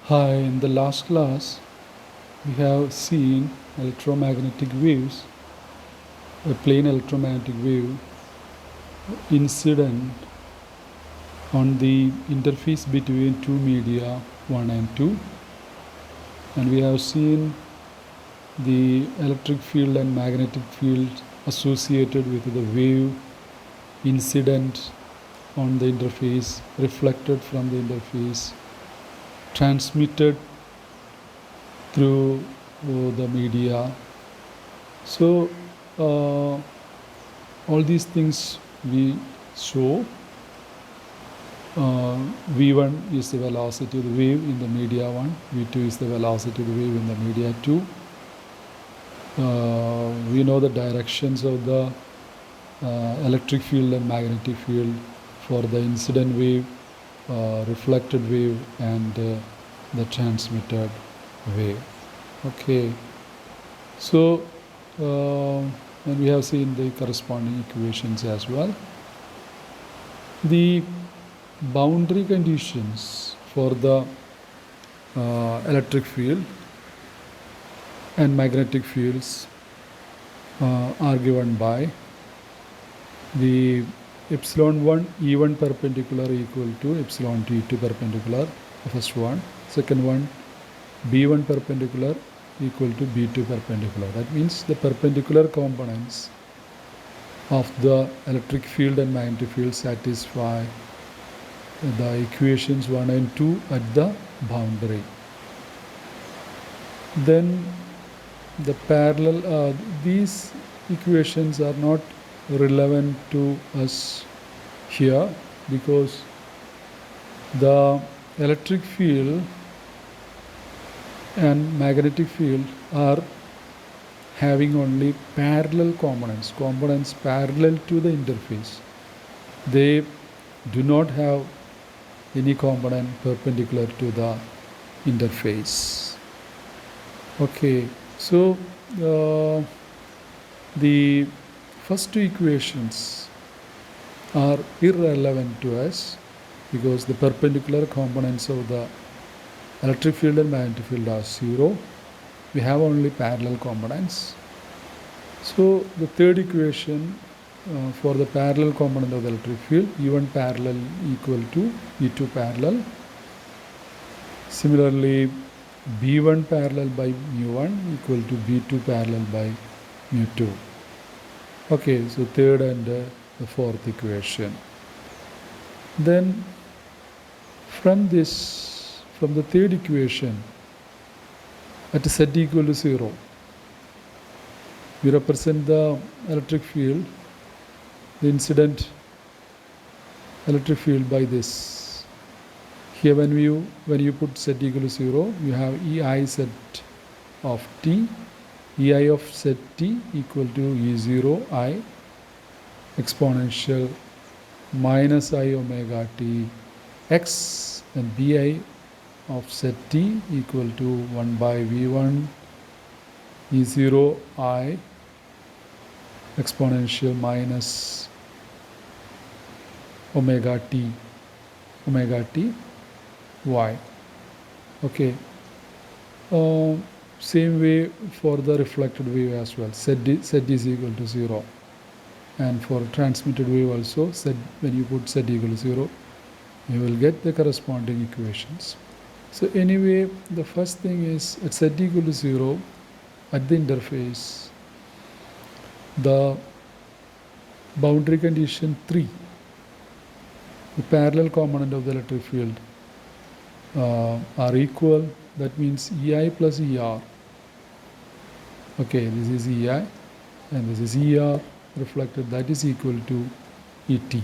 Hi, in the last class, we have seen electromagnetic waves, a plane electromagnetic wave incident on the interface between two media 1 and 2, and we have seen the electric field and magnetic field associated with the wave incident on the interface, reflected from the interface, transmitted through the media. So all these things we show. V1 is the velocity of the wave in the media 1, V2 is the velocity of the wave in the media 2. We know the directions of the electric field and magnetic field for the incident wave, reflected wave, and the transmitted wave. Okay, so and we have seen the corresponding equations as well. The boundary conditions for the electric field and magnetic fields are given by the epsilon 1 E1 perpendicular equal to epsilon T2 perpendicular, the first one. Second one, B1 perpendicular equal to B2 perpendicular. That means the perpendicular components of the electric field and magnetic field satisfy the equations 1 and 2 at the boundary. Then the parallel, these equations are not relevant to us here because the electric field and magnetic field are having only parallel components parallel to the interface. They do not have any component perpendicular to the interface. Okay, so the first two equations are irrelevant to us because the perpendicular components of the electric field and magnetic field are 0. We have only parallel components. So the third equation for the parallel component of the electric field, E1 parallel equal to E2 parallel. Similarly, B1 parallel by mu1 equal to B2 parallel by mu2. Okay, so third and the fourth equation. Then from the third equation, at z equal to 0, we represent the electric field, the incident electric field by this. Here when you put z equal to 0, you have EIZ of t, EI of zt equal to E0I exponential minus I omega t x, and BI of zt equal to 1 by V1 E0I exponential minus omega t y. Okay, same way for the reflected wave as well. Z is equal to 0, and for transmitted wave also, when you put z equal to 0, you will get the corresponding equations. So anyway, the first thing is at z equal to 0, at the interface, the boundary condition 3, the parallel component of the electric field are equal. That means EI plus ER. Okay, this is EI and this is ER reflected, that is equal to ET.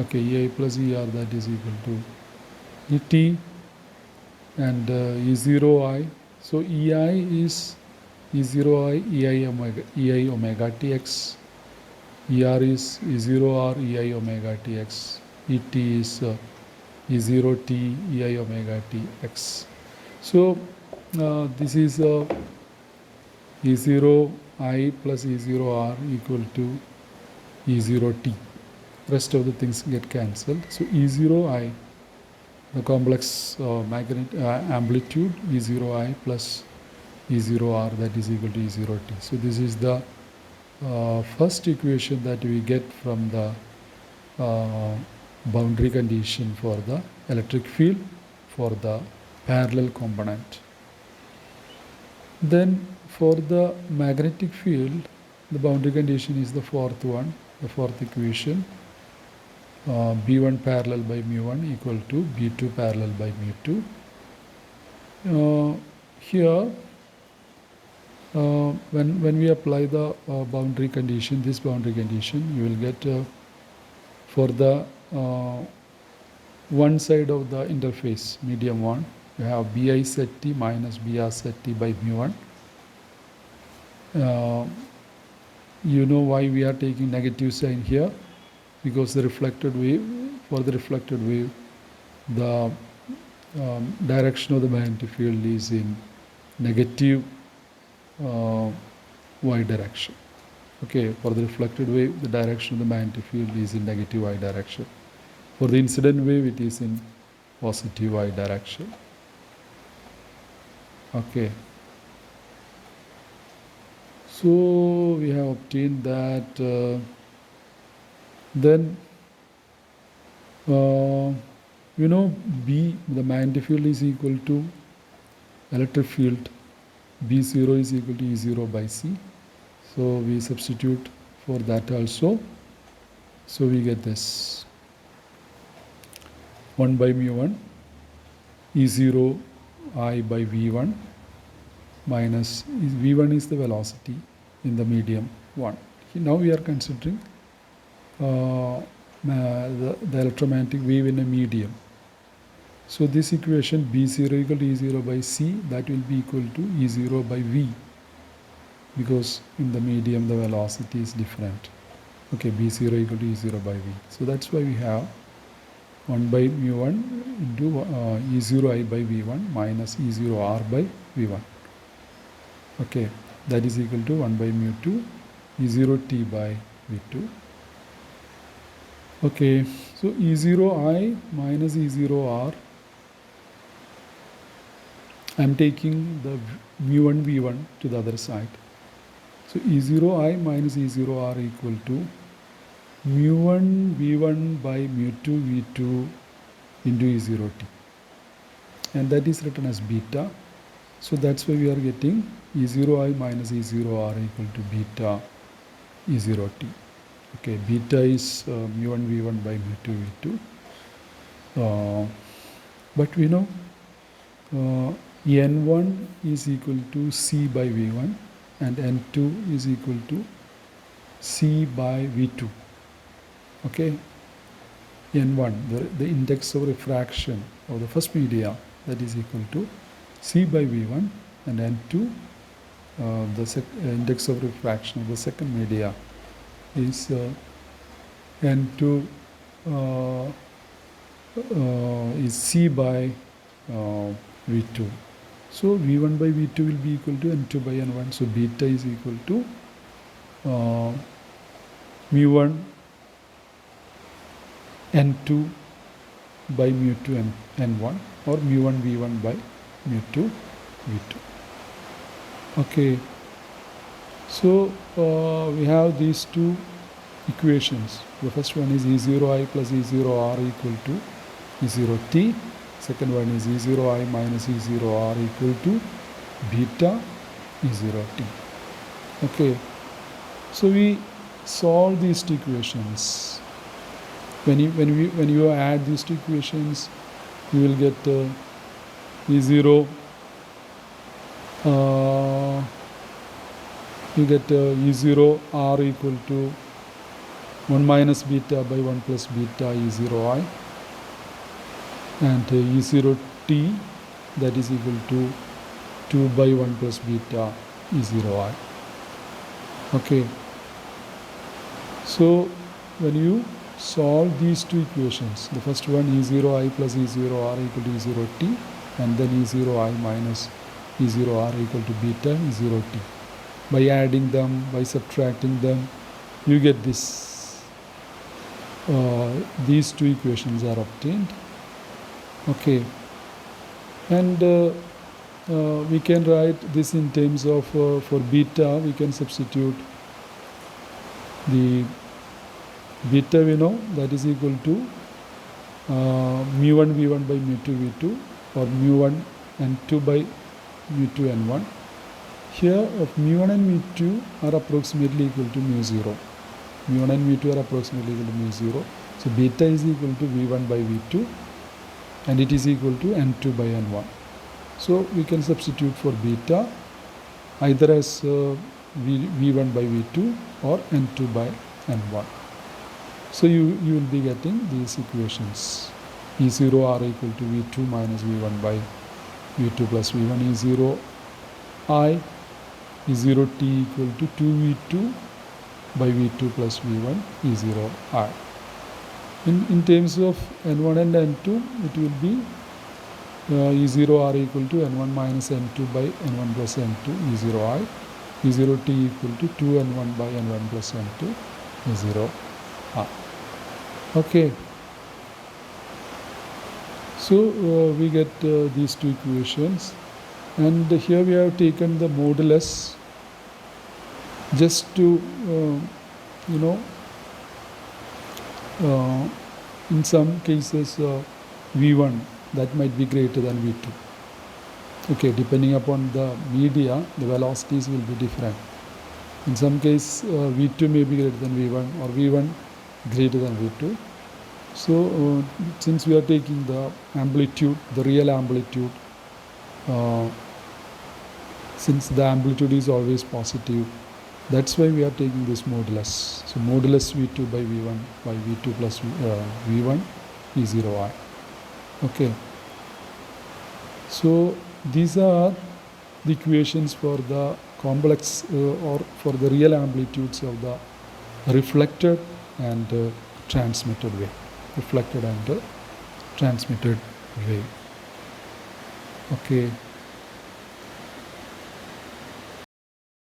Okay, EI plus ER, that is equal to ET, and E0I. So EI is E0I EI omega Tx, ER is E0R EI omega Tx, ET is E0T EI omega Tx. So this is E0I plus E0R equal to E0T. Rest of the things get cancelled. So E0I the complex amplitude E0I plus E0R, that is equal to E0T. So this is the first equation that we get from the boundary condition for the electric field for the parallel component. Then for the magnetic field, the boundary condition is the fourth one, the fourth equation. B1 parallel by mu1 equal to B2 parallel by mu2. Here, when we apply the boundary condition, this boundary condition, you will get for the one side of the interface, medium 1, you have Bi set T minus Br set T by mu1. You know why we are taking negative sign here? Because the reflected wave, for the reflected wave, the direction of the magnetic field is in negative y direction. Okay, for the reflected wave, the direction of the magnetic field is in negative y direction. For the incident wave, it is in positive y direction. Okay. So we have obtained that. Then, you know, B, the magnetic field is equal to electric field. B0 is equal to E0 by C. So we substitute for that also. So we get this 1 by mu1 E0 I by V1 minus V1 is the velocity in the medium 1. Now we are considering the electromagnetic wave in a medium. So this equation B0 equal to E0 by C, that will be equal to E0 by V, because in the medium the velocity is different. Okay, B0 equal to E0 by V. So that's why we have 1 by mu1 into E0I by V1 minus E0R by V1. Okay, that is equal to 1 by mu2 E0T by V2. Okay, so E0I minus E0R, I am taking the mu1 V1 to the other side. So E0I minus E0R equal to mu1 V1 by mu2 V2 into E0T. And that is written as beta. So that's why we are getting E0I minus E0R equal to beta E0T. Okay, beta is mu1 V1 by mu2 V2. But we know N1 is equal to C by V1 and N2 is equal to C by V2. Okay, N1, the index of refraction of the first media, that is equal to C by V1, and N2, the index of refraction of the second media is N2 is C by V2. So V1 by V2 will be equal to N2 by N1. So beta is equal to mu1 N2 by mu2 N1, or mu1 V1 by mu2 V2. Okay, so we have these two equations. The first one is E0I plus E0R equal to E0T. Second one is E0I minus E0R equal to beta E0T. Okay, so we solve these two equations. When you add these two equations, you will get E0. You get E0 R equal to 1 minus beta by 1 plus beta E0I, and E0T, that is equal to 2 by 1 plus beta E0I. Okay, so when you solve these two equations, the first one E0I plus E0R equal to E0T, and then E0I minus E0R equal to beta E0T. By adding them, by subtracting them, you get this. These two equations are obtained. Okay, and we can write this in terms of for beta we can substitute the beta, we know that is equal to mu1 v1 by mu2 v2, or mu1 n2 by mu2 n1. Here of mu1 and mu2 are approximately equal to mu0. Mu1 and mu2 are approximately equal to mu0. So beta is equal to v1 by v2, and it is equal to n2 by n1. So we can substitute for beta either as v1 by v2 or n2 by n1. So you will be getting these equations. E0 r equal to v2 minus v1 by v2 plus v1. E0 I, E0 t equal to 2v2 by v2 plus v1 E0 I. In terms of n1 and n2, it will be E0 r equal to n1 minus n2 by n1 plus n2 E0 I. E0 t equal to 2n1 by n1 plus n2 E0 I. Okay. So we get these two equations, and here we have taken the modulus just to in some cases v1 that might be greater than v2. Okay, depending upon the media, the velocities will be different. In some case v2 may be greater than v1, or v1 greater than v2. So since we are taking the amplitude, the real amplitude, since the amplitude is always positive, that's why we are taking this modulus. So modulus v2 by v1 by v2 plus v1 E0I. Okay. So these are the equations for the complex or for the real amplitudes of the reflected and transmitted wave. Reflected and transmitted wave. Okay.